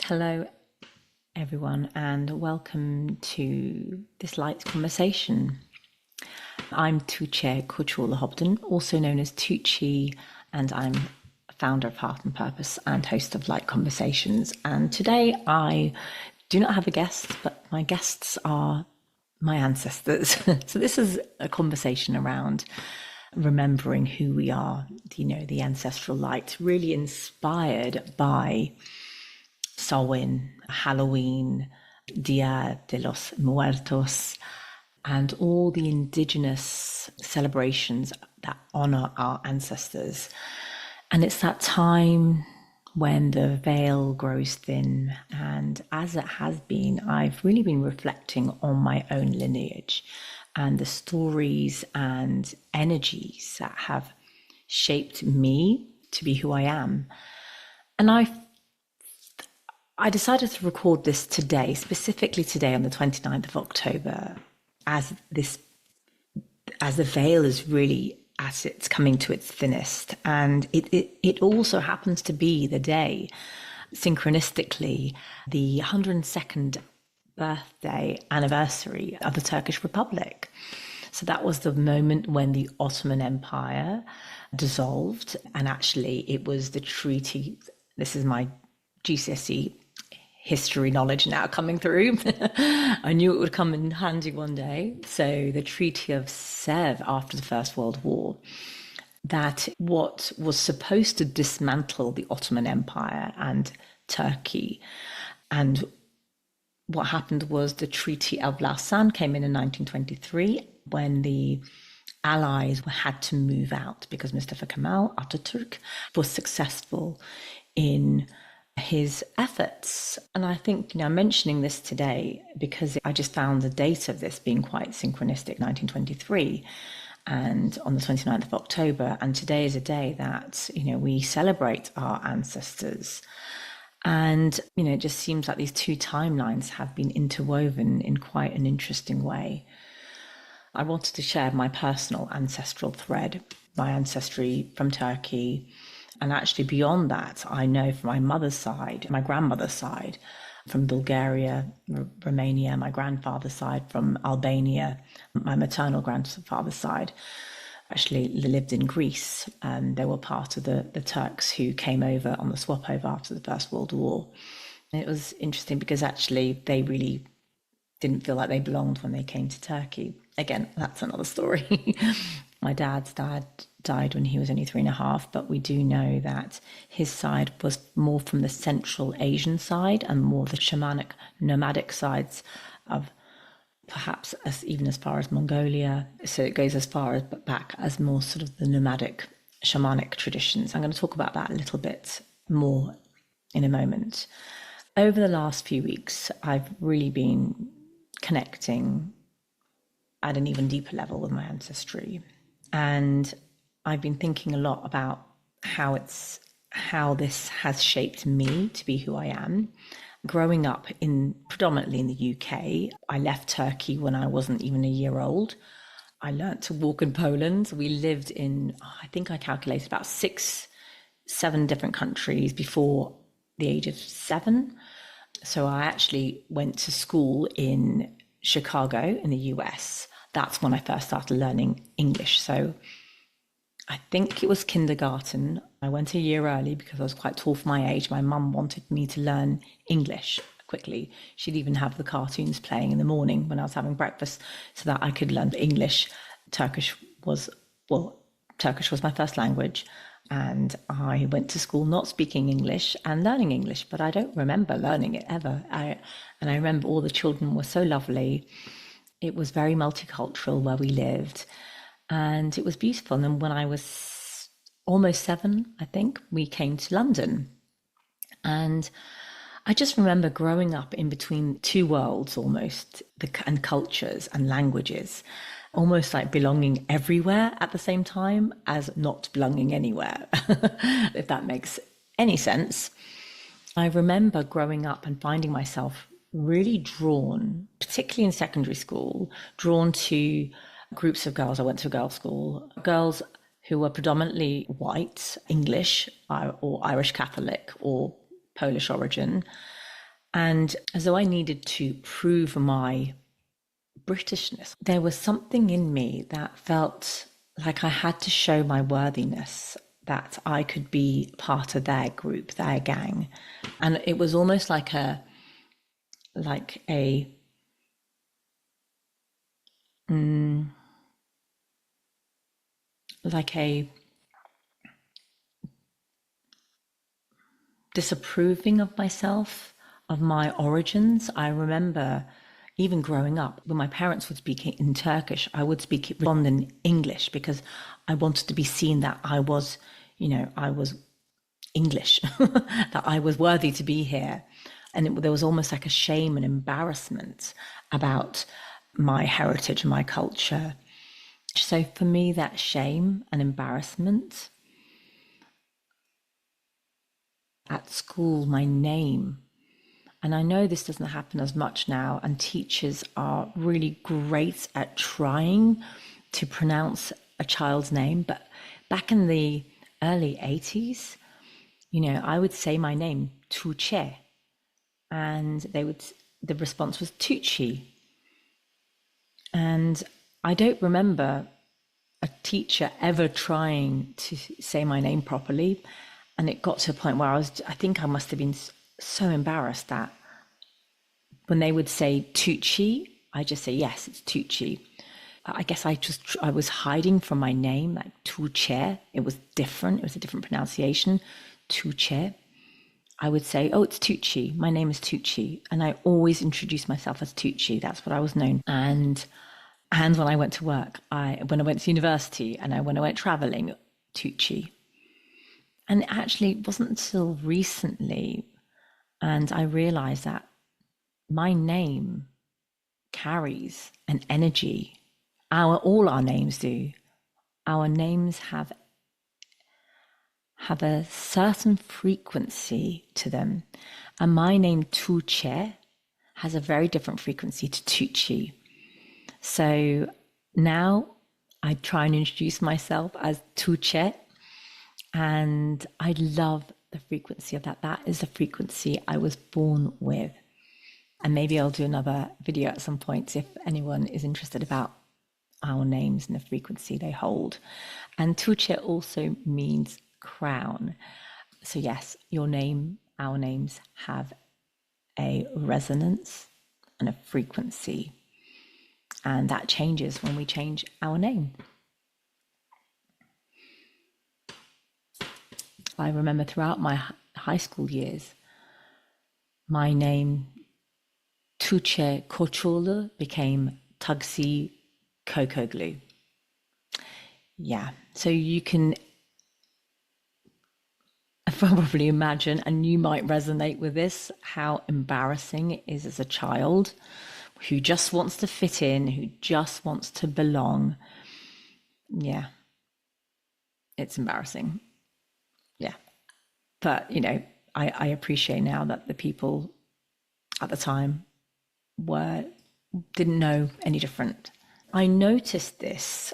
Hello, everyone, and welcome to this light conversation. I'm Tuğçe Koçoğlu-Hobden, also known as Tucci, and I'm founder of Heart and Purpose and host of Light Conversations. And today I do not have a guest, but my guests are my ancestors. So this is a conversation around remembering who we are, the ancestral light, really inspired by Samhain, Halloween, Dia de los Muertos, and all the indigenous celebrations that honor our ancestors. And it's that time when the veil grows thin. And as it has been, I've really been reflecting on my own lineage and the stories and energies that have shaped me to be who I am. And I decided to record this today, specifically today on the 29th of October, as the veil is really as it's coming to its thinnest. And it also happens to be the day, synchronistically, the 102nd birthday anniversary of the Turkish Republic. So that was the moment when the Ottoman Empire dissolved. And actually, it was the treaty. This is my GCSE history knowledge now coming through. I knew it would come in handy one day. So the Treaty of Sèvres after the First World War, that what was supposed to dismantle the Ottoman Empire and Turkey. And what happened was the Treaty of Lausanne came in 1923 when the Allies had to move out because Mustafa Kemal Atatürk was successful in his efforts. And I think, I'm mentioning this today because I just found the date of this being quite synchronistic, 1923, and on the 29th of October. And today is a day that, we celebrate our ancestors. And, it just seems like these two timelines have been interwoven in quite an interesting way. I wanted to share my personal ancestral thread, my ancestry from Turkey. And actually beyond that, I know from my mother's side, my grandmother's side, from Bulgaria, Romania, my grandfather's side from Albania, my maternal grandfather's side, actually lived in Greece. They were part of the Turks who came over on the swap over after the First World War. And it was interesting because actually they really didn't feel like they belonged when they came to Turkey. Again, that's another story. My dad's dad died when he was only 3.5, but we do know that his side was more from the Central Asian side and more the shamanic, nomadic sides of perhaps even as far as Mongolia. So it goes as far as back as more sort of the nomadic shamanic traditions. I'm going to talk about that a little bit more in a moment. Over the last few weeks, I've really been connecting at an even deeper level with my ancestry. And I've been thinking a lot about how this has shaped me to be who I am. Growing up predominantly in the UK, I left Turkey when I wasn't even a year old. I learnt to walk in Poland. We lived in, I think I calculated about 7 different countries before the age of 7. So I actually went to school in Chicago in the US. That's when I first started learning English. So I think it was kindergarten. I went a year early because I was quite tall for my age. My mum wanted me to learn English quickly. She'd even have the cartoons playing in the morning when I was having breakfast so that I could learn English. Turkish was my first language. And I went to school not speaking English and learning English, but I don't remember learning it ever. I remember all the children were so lovely. It was very multicultural where we lived, and it was beautiful. And then when I was almost 7, I think, we came to London. And I just remember growing up in between two worlds almost, and cultures and languages, almost like belonging everywhere at the same time as not belonging anywhere, if that makes any sense. I remember growing up and finding myself really drawn, particularly in secondary school, drawn to groups of girls. I went to a girls' school, girls who were predominantly white, English, or Irish Catholic, or Polish origin. And as though I needed to prove my Britishness, there was something in me that felt like I had to show my worthiness, that I could be part of their group, their gang. And it was almost like a disapproving of myself, of my origins. I remember even growing up, when my parents would speak in Turkish, I would respond in English because I wanted to be seen that I was, I was English, that I was worthy to be here. And there was almost like a shame and embarrassment about my heritage and my culture. So for me, that shame and embarrassment at school, my name, and I know this doesn't happen as much now, and teachers are really great at trying to pronounce a child's name. But back in the early 80s, I would say my name, Tuğçe, and the response was Tucci. And I don't remember a teacher ever trying to say my name properly. And it got to a point where I think I must have been so embarrassed that when they would say Tucci, I just say, yes, it's Tucci. I guess I was hiding from my name, like Tuğçe. It was different. It was a different pronunciation, Tuğçe. I would say, oh, it's Tucci. My name is Tucci. And I always introduced myself as Tucci. That's what I was known. And when I went to work, when I went to university, and when I went traveling, Tucci. And actually, it wasn't until recently, and I realized that my name carries an energy. All our names do. Our names have a certain frequency to them. And my name, Tuğçe, has a very different frequency to Tucci. So now I try and introduce myself as Tuğçe, and I love the frequency of that. That is the frequency I was born with. And maybe I'll do another video at some point if anyone is interested about our names and the frequency they hold. And Tuğçe also means crown. So yes, your name, our names have a resonance and a frequency. And that changes when we change our name. I remember throughout my high school years, my name, Tuğçe Koçoğlu, became Tugsi Koçoğlu. Yeah, so you can probably imagine, and you might resonate with this, how embarrassing it is as a child who just wants to fit in, who just wants to belong. Yeah, it's embarrassing. Yeah. But, I appreciate now that the people at the time didn't know any different. I noticed this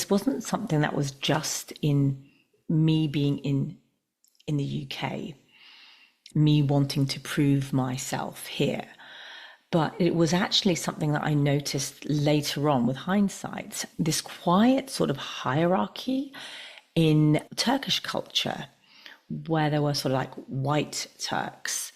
wasn't something that was just in me being in the UK, me wanting to prove myself here. But it was actually something that I noticed later on with hindsight, this quiet sort of hierarchy in Turkish culture, where there were sort of like white Turks,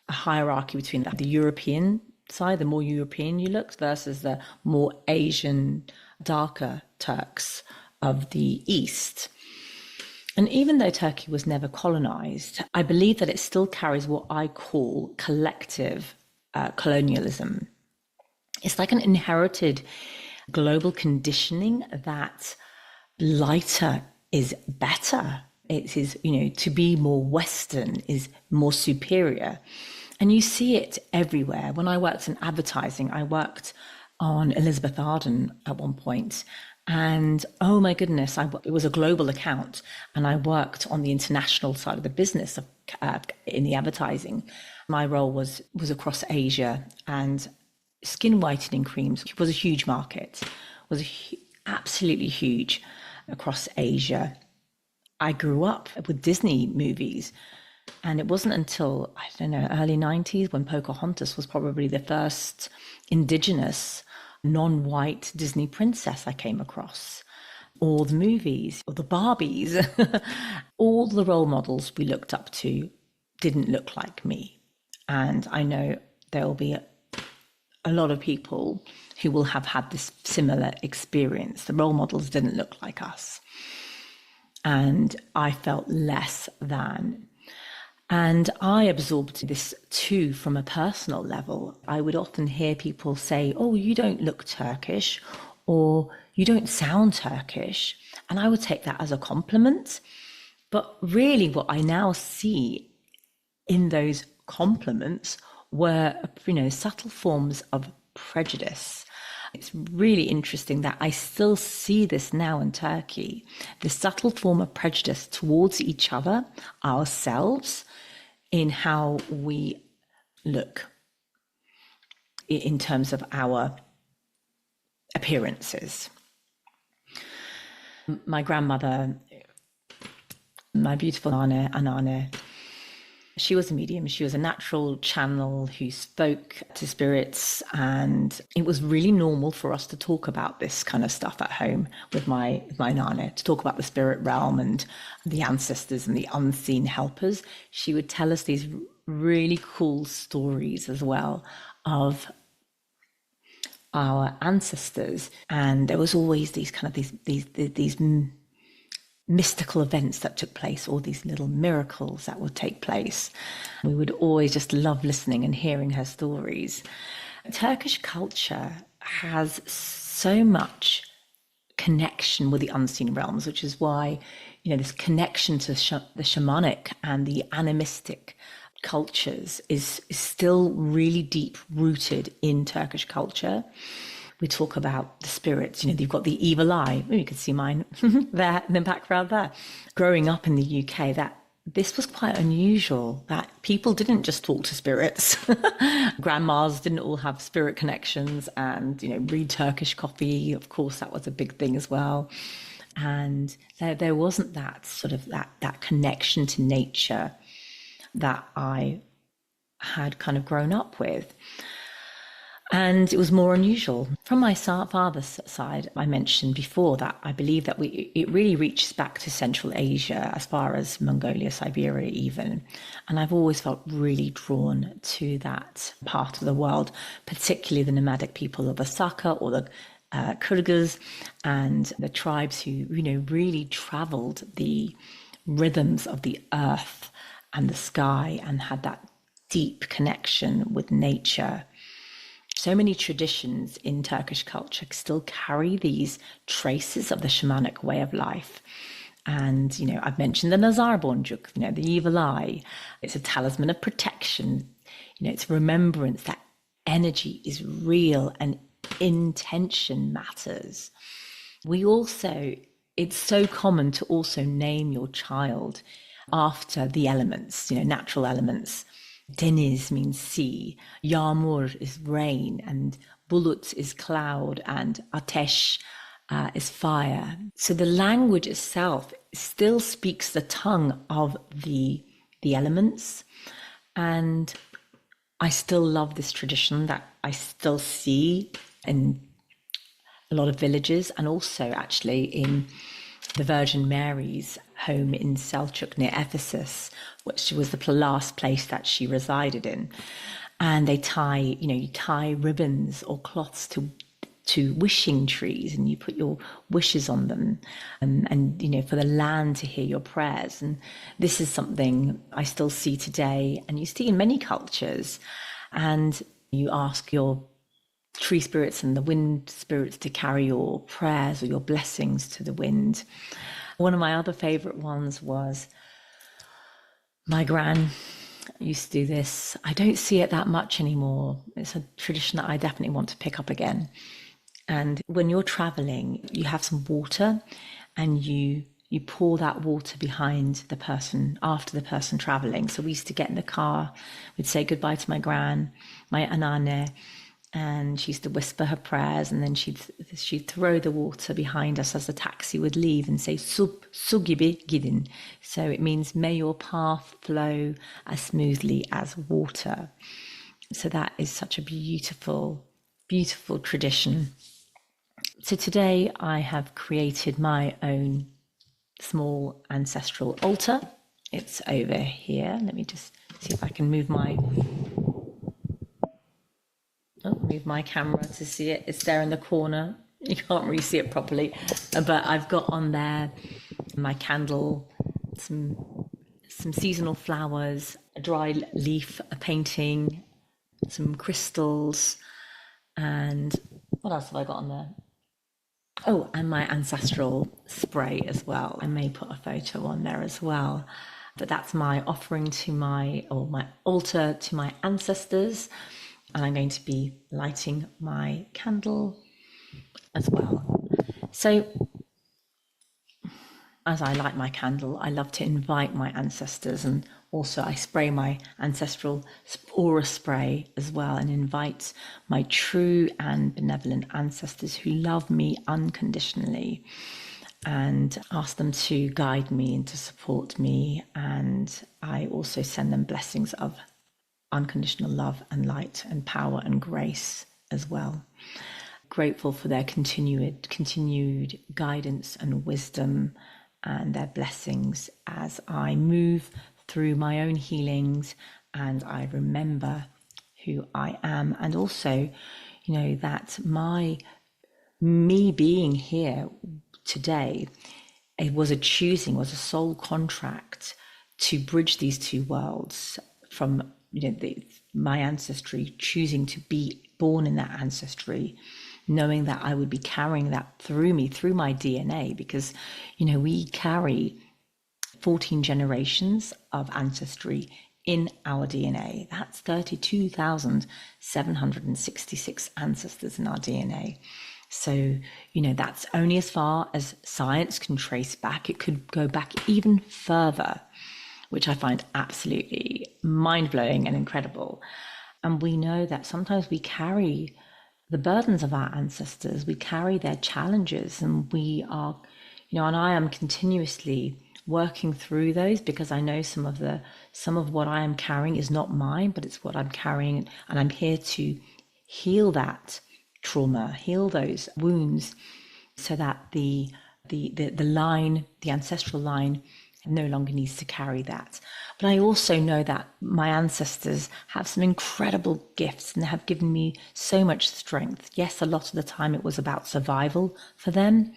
a hierarchy between the European side, the more European you looked, versus the more Asian, darker Turks of the East. And even though Turkey was never colonized, I believe that it still carries what I call collective colonialism. It's like an inherited global conditioning that lighter is better. It is, to be more Western is more superior. And you see it everywhere. When I worked in advertising, I worked on Elizabeth Arden at one point. And oh my goodness, it was a global account. And I worked on the international side of the business in the advertising. My role was across Asia, and skin whitening creams was a huge market, absolutely huge across Asia. I grew up with Disney movies, And it wasn't until, I don't know, early 90s when Pocahontas was probably the first indigenous non-white Disney princess I came across. All the movies, or the Barbies, all the role models we looked up to didn't look like me. And I know there will be a lot of people who will have had this similar experience. The role models didn't look like us. And I felt less than. And I absorbed this too from a personal level. I would often hear people say, oh, you don't look Turkish, or you don't sound Turkish. And I would take that as a compliment. But really what I now see in those compliments were, subtle forms of prejudice. It's really interesting that I still see this now in Turkey, this subtle form of prejudice towards each other, ourselves, in how we look in terms of our appearances. My grandmother, my beautiful Anane, she was a medium. She was a natural channel who spoke to spirits, and it was really normal for us to talk about this kind of stuff at home with my Nana, to talk about the spirit realm and the ancestors and the unseen helpers. She would tell us these really cool stories as well of our ancestors, and there was always these mystical events that took place, all these little miracles that would take place. We would always just love listening and hearing her stories. Turkish culture has so much connection with the unseen realms, which is why, this connection to the shamanic and the animistic cultures is still really deep rooted in Turkish culture. We talk about the spirits, you've got the evil eye. Maybe you can see mine there in the background there. Growing up in the UK, that this was quite unusual, that people didn't just talk to spirits. Grandmas didn't all have spirit connections and, read Turkish coffee. Of course, that was a big thing as well. And there wasn't that sort of that connection to nature that I had kind of grown up with. And it was more unusual. From my father's side, I mentioned before that I believe that it really reaches back to Central Asia, as far as Mongolia, Siberia even. And I've always felt really drawn to that part of the world, particularly the nomadic people of the Saka or the Kyrgyz and the tribes who, really traveled the rhythms of the earth and the sky and had that deep connection with nature. So many traditions in Turkish culture still carry these traces of the shamanic way of life. And, I've mentioned the Nazar Boncuk, the evil eye. It's a talisman of protection. It's remembrance that energy is real and intention matters. It's so common to also name your child after the elements, natural elements. Deniz means sea, yağmur is rain, and bulut is cloud, and ateş is fire. So the language itself still speaks the tongue of the elements. And I still love this tradition that I still see in a lot of villages, and also actually in the Virgin Mary's home in Selçuk near Ephesus, which was the last place that she resided in. And they tie, you tie ribbons or cloths to wishing trees, and you put your wishes on them, and for the land to hear your prayers. And this is something I still see today, and you see in many cultures. And you ask your tree spirits and the wind spirits to carry your prayers or your blessings to the wind. One of my other favorite ones was my gran used to do this. I don't see it that much anymore. It's a tradition that I definitely want to pick up again. And when you're traveling, you have some water, and you pour that water behind the person, after the person traveling. So we used to get in the car, we'd say goodbye to my gran, my anane, And she used to whisper her prayers, and then she'd throw the water behind us as the taxi would leave and say, su gibi gidin. So it means, may your path flow as smoothly as water. So that is such a beautiful, beautiful tradition. So today I have created my own small ancestral altar. It's over here. Let me just see if I can move my camera to see it. It's there in the corner. You can't really see it properly, but I've got on there my candle, some seasonal flowers, a dry leaf, a painting, some crystals, and what else have I got on there? Oh, and my ancestral spray as well. I may put a photo on there as well. But that's my offering to my altar to my ancestors. And I'm going to be lighting my candle as well. So as I light my candle, I love to invite my ancestors, and also I spray my ancestral aura spray as well, and invite my true and benevolent ancestors who love me unconditionally, and ask them to guide me and to support me. And I also send them blessings of unconditional love and light and power and grace as well. Grateful for their continued guidance and wisdom and their blessings as I move through my own healings, and I remember who I am. And also, that me being here today, it was a soul contract to bridge these two worlds, from my ancestry, choosing to be born in that ancestry, knowing that I would be carrying that through me, through my DNA, because we carry 14 generations of ancestry in our DNA. That's 32,766 ancestors in our DNA. So, that's only as far as science can trace back. It could go back even further, which I find absolutely mind-blowing and incredible. And we know that sometimes we carry the burdens of our ancestors, we carry their challenges, and we are, and I am continuously working through those, because I know some of what I am carrying is not mine, but it's what I'm carrying, and I'm here to heal that trauma, heal those wounds, so that the ancestral line no longer needs to carry that. But I also know that my ancestors have some incredible gifts and have given me so much strength. Yes, a lot of the time it was about survival for them,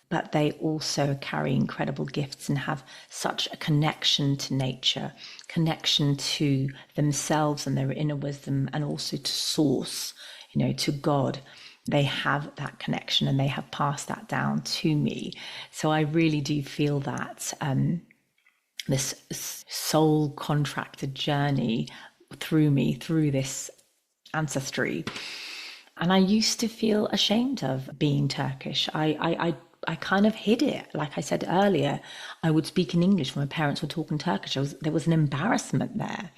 but they also carry incredible gifts and have such a connection to nature, connection to themselves and their inner wisdom, and also to source, to God. They have that connection and they have passed that down to me. So I really do feel that this soul contracted journey through me, through this ancestry. And I used to feel ashamed of being Turkish. I kind of hid it. Like I said earlier, I would speak in English when my parents were talking Turkish. There was an embarrassment there.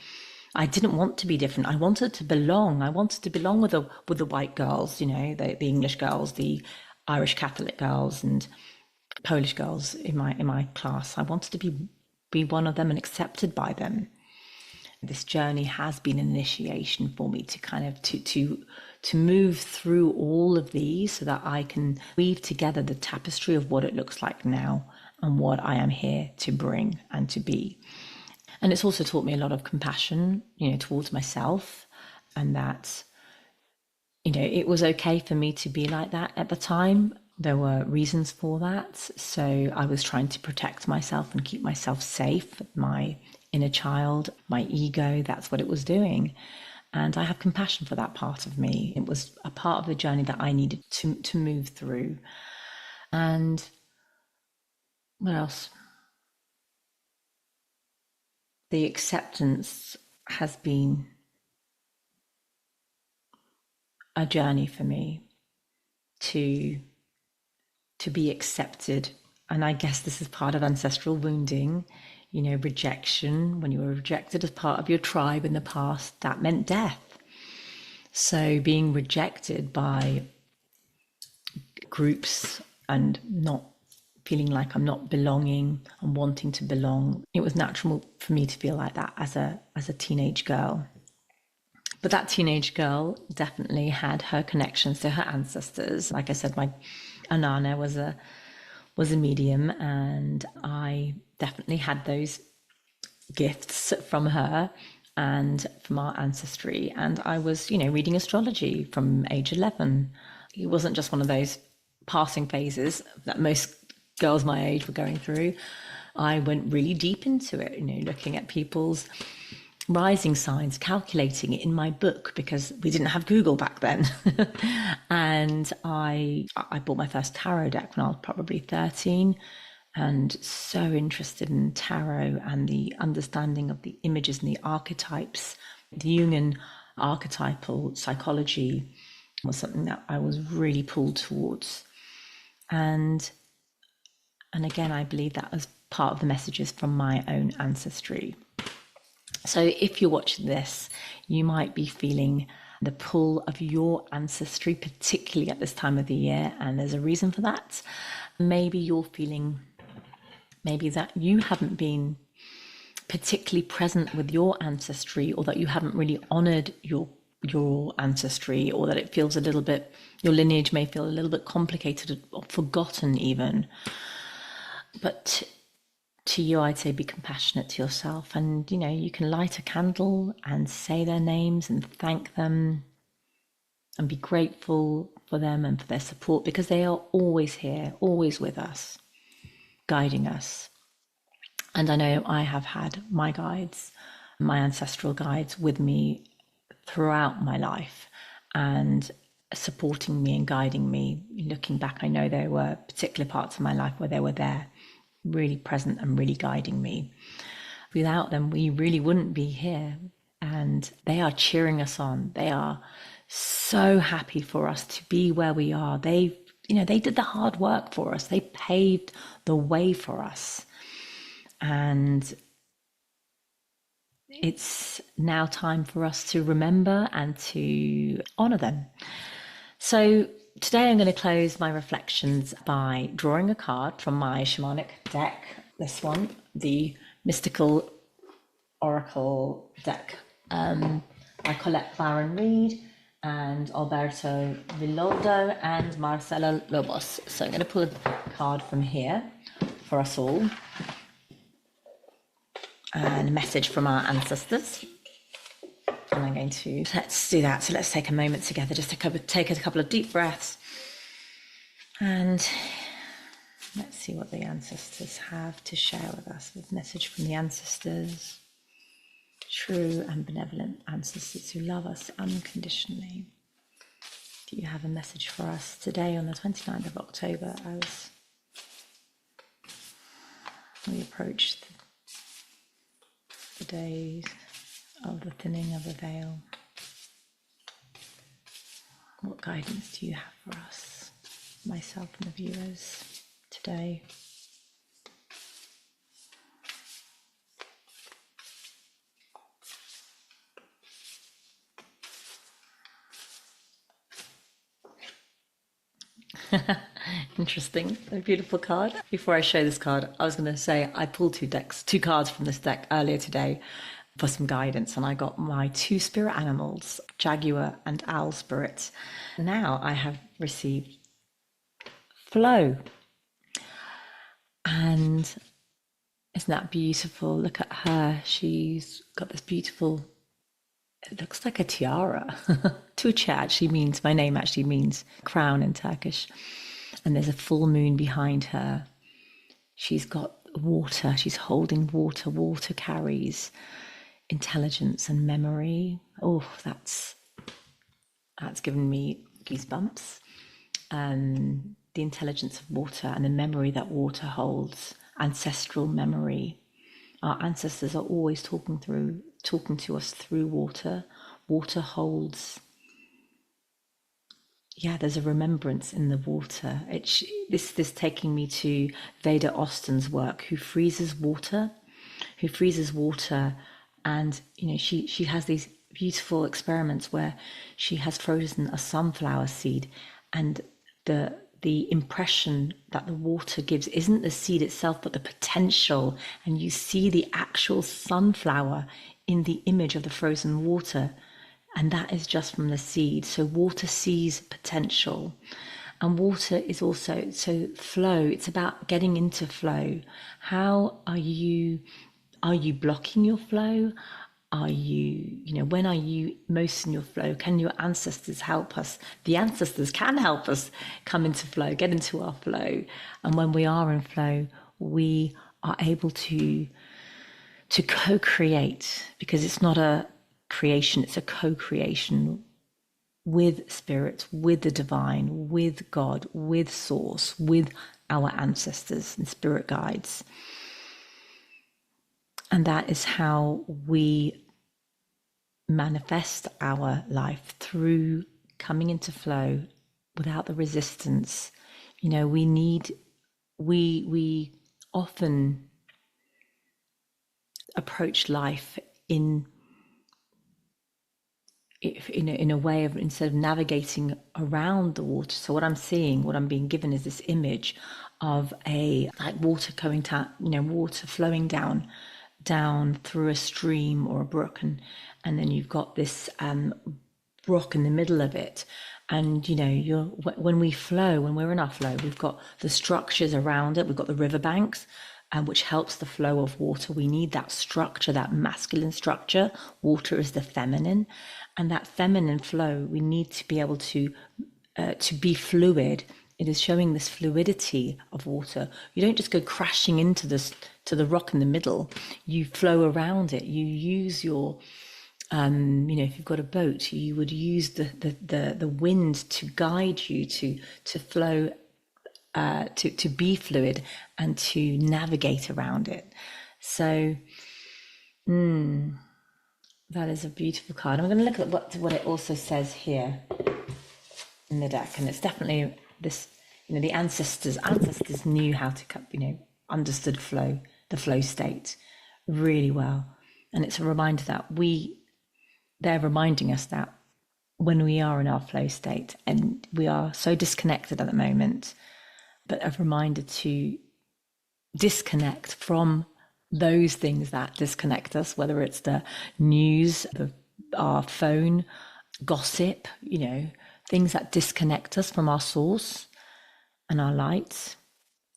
I didn't want to be different. I wanted to belong. I wanted to belong with the white girls, the English girls, the Irish Catholic girls, and Polish girls in my class. I wanted to be one of them and accepted by them. This journey has been an initiation for me to kind of to move through all of these, so that I can weave together the tapestry of what it looks like now and what I am here to bring and to be. And it's also taught me a lot of compassion, towards myself, and that, it was okay for me to be like that at the time. There were reasons for that. So I was trying to protect myself and keep myself safe. My inner child, my ego, that's what it was doing. And I have compassion for that part of me. It was a part of the journey that I needed to move through. And what else? The acceptance has been a journey for me to be accepted. And I guess this is part of ancestral wounding, rejection. When you were rejected as part of your tribe in the past, that meant death. So being rejected by groups and not feeling like I'm not belonging and wanting to belong, it was natural for me to feel like that as a teenage girl. But that teenage girl definitely had her connections to her ancestors. Like I said, my Anana was a medium, and I definitely had those gifts from her and from our ancestry. And I was, reading astrology from age 11. It wasn't just one of those passing phases that most girls my age were going through. I went really deep into it, looking at people's rising signs, calculating it in my book, because we didn't have Google back then. And I bought my first tarot deck when I was probably 13, and so interested in tarot and the understanding of the images and the archetypes. The Jungian archetypal psychology was something that I was really pulled towards. And again, I believe that was part of the messages from my own ancestry. So if you're watching this, you might be feeling the pull of your ancestry, particularly at this time of the year, and there's a reason for that. Maybe you're feeling that you haven't been particularly present with your ancestry, or that you haven't really honored your ancestry, or that it feels a little bit, your lineage may feel a little bit complicated or forgotten even. But to you, I'd say be compassionate to yourself, and you can light a candle and say their names and thank them and be grateful for them and for their support, because they are always here, always with us, guiding us. And I know I have had my guides, my ancestral guides, with me throughout my life and supporting me and guiding me. Looking back, I know there were particular parts of my life where they were there, really present and really guiding me. Without them, we really wouldn't be here. And they are cheering us on. They are so happy for us to be where we are. They did the hard work for us. They paved the way for us. And it's now time for us to remember and to honor them. So today I'm going to close my reflections by drawing a card from my shamanic deck. This one, the Mystical Oracle deck by Colette, Baron-Reid, and Alberto Villoldo and Marcela, Lobos. So I'm going to pull a card from here for us all, and a message from our ancestors. And I'm going to, let's do that. So let's take a moment together, just to take a couple of deep breaths. And let's see what the ancestors have to share with us. With a message from the ancestors, true and benevolent ancestors who love us unconditionally. Do you have a message for us today on the 29th of October as we approach the days of the thinning of the veil? What guidance do you have for us, myself and the viewers, today? Interesting, a beautiful card. Before I show this card, I was going to say I pulled two cards from this deck earlier today for some guidance, and I got my two spirit animals, Jaguar and Owl Spirit. Now I have received Flow, and isn't that beautiful? Look at her. She's got this beautiful, it looks like a tiara. Tuğçe actually means, my name actually means crown in Turkish. And there's a full moon behind her. She's got water. She's holding water. Water carries intelligence and memory. Oh, that's given me goosebumps. The intelligence of water and the memory that water holds, ancestral memory. Our ancestors are always talking to us through water. Water holds, there's a remembrance in the water. This taking me to Veda Austin's work, who freezes water, and she has these beautiful experiments where she has frozen a sunflower seed, and the impression that the water gives isn't the seed itself, but the potential. And you see the actual sunflower in the image of the frozen water. And that is just from the seed. So water sees potential. And water is also, so flow, it's about getting into flow. How are you blocking your flow? Are you, when are you most in your flow? Can your ancestors help us? The ancestors can help us come into flow, get into our flow. And when we are in flow, we are able to co-create, because it's not a creation, it's a co-creation with spirit, with the divine, with God, with source, with our ancestors and spirit guides. And that is how we manifest our life, through coming into flow without the resistance. We often approach life in a way of, instead of navigating around the water. So what I'm being given is this image of like water going down, water flowing down through a stream or a brook, and then you've got this rock in the middle of it. And when we flow, when we're in our flow, we've got the structures around it. We've got the riverbanks, which helps the flow of water. We need that structure, that masculine structure. Water is the feminine, and that feminine flow, we need to be able to be fluid. It is showing this fluidity of water. You don't just go crashing into to the rock in the middle. You flow around it. You use your, if you've got a boat, you would use the wind to guide you to flow, to be fluid and to navigate around it. So, that is a beautiful card. I'm going to look at what it also says here in the deck, and it's definitely this. The ancestors knew how to, understood flow, the flow state, really well, and it's a reminder that they're reminding us that when we are in our flow state, and we are so disconnected at the moment, but a reminder to disconnect from those things that disconnect us, whether it's the news, our phone, gossip, things that disconnect us from our source and our light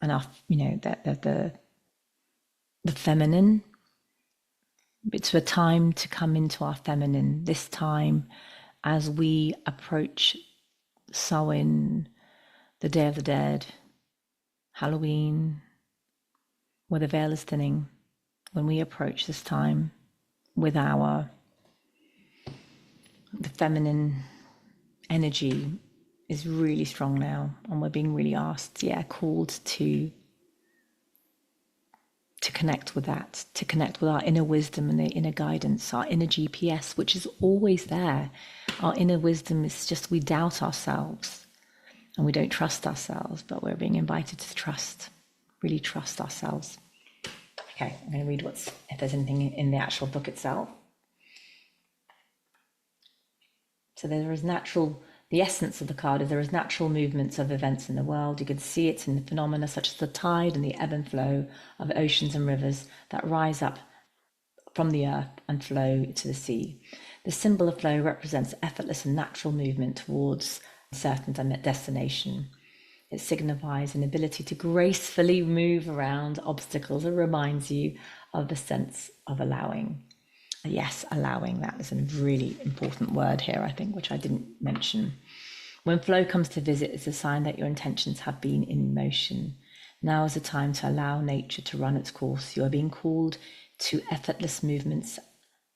and our, the feminine. It's a time to come into our feminine, this time as we approach Samhain, the Day of the Dead, Halloween, where the veil is thinning. When we approach this time with the feminine energy is really strong now, and we're being really asked, called to connect with that, to connect with our inner wisdom and the inner guidance, our inner GPS, which is always there. Our inner wisdom is just, we doubt ourselves and we don't trust ourselves, but we're being invited to trust, really trust ourselves. Okay, I'm going to read if there's anything in the actual book itself. So there is the essence of the card is there is natural movements of events in the world. You can see it in the phenomena such as the tide and the ebb and flow of oceans and rivers that rise up from the earth and flow to the sea. The symbol of flow represents effortless and natural movement towards a certain destination. It signifies an ability to gracefully move around obstacles. It reminds you of the sense of allowing. Yes, allowing, that is a really important word here, I think, which I didn't mention. When flow comes to visit, it's a sign that your intentions have been in motion. Now is the time to allow nature to run its course. You are being called to effortless movements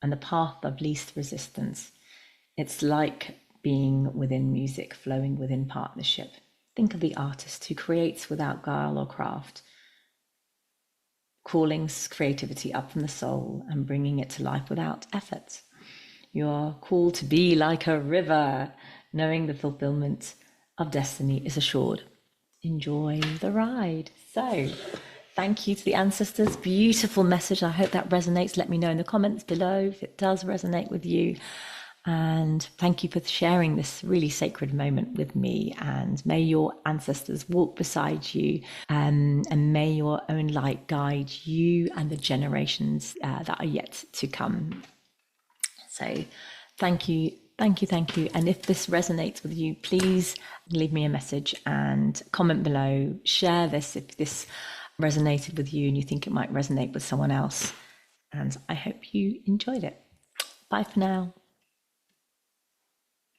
and the path of least resistance. It's like being within music, flowing within partnership. Think of the artist who creates without guile or craft, calling creativity up from the soul and bringing it to life without effort. You are called to be like a river, knowing the fulfillment of destiny is assured. Enjoy the ride. So, Thank you to the ancestors. Beautiful message. I hope that resonates. Let me know in the comments below if it does resonate with you. And thank you for sharing this really sacred moment with me. And may your ancestors walk beside you, and may your own light guide you and the generations that are yet to come. So thank you, thank you, thank you. And if this resonates with you, please leave me a message and comment below. Share this if this resonated with you and you think it might resonate with someone else. And I hope you enjoyed it. Bye for now.